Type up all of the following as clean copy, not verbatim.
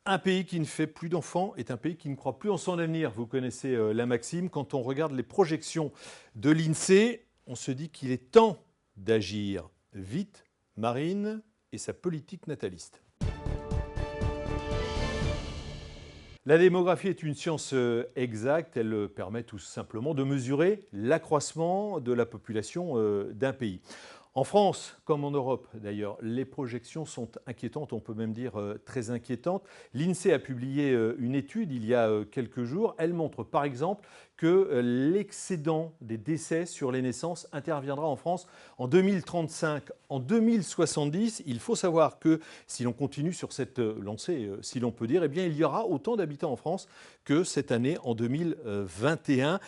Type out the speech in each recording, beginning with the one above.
Un pays qui ne fait plus d'enfants est un pays qui ne croit plus en son avenir. Vous connaissez la maxime. Quand on regarde les projections de l'INSEE, on se dit qu'il est temps d'agir vite, Marine et sa politique nataliste. La démographie est une science exacte. Elle permet tout simplement de mesurer l'accroissement de la population d'un pays. En France, comme en Europe d'ailleurs, les projections sont inquiétantes, on peut même dire très inquiétantes. L'INSEE a publié une étude il y a quelques jours. Elle montre par exemple que l'excédent des décès sur les naissances interviendra en France en 2035. En 2070, il faut savoir que si l'on continue sur cette lancée, si l'on peut dire, eh bien, il y aura autant d'habitants en France que cette année en 2021.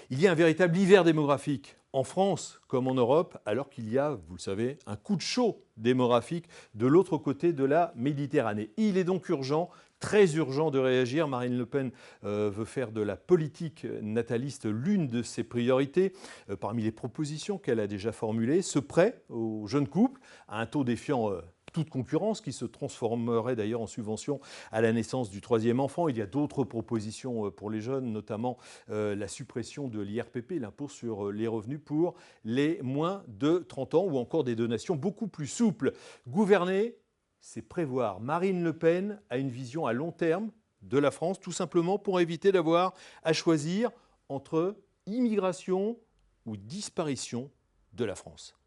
Il y a un véritable hiver démographique en France comme en Europe, alors qu'il y a, vous le savez, un coup de chaud démographique de l'autre côté de la Méditerranée. Il est donc urgent, très urgent de réagir. Marine Le Pen veut faire de la politique nataliste l'une de ses priorités. Parmi les propositions qu'elle a déjà formulées, ce prêt aux jeunes couples à un taux défiant toute concurrence, qui se transformerait d'ailleurs en subvention à la naissance du troisième enfant. Il y a d'autres propositions pour les jeunes, notamment la suppression de l'IRPP, l'impôt sur les revenus pour les moins de 30 ans, ou encore des donations beaucoup plus souples. Gouverner, c'est prévoir. Marine Le Pen a une vision à long terme de la France, tout simplement pour éviter d'avoir à choisir entre immigration ou disparition de la France.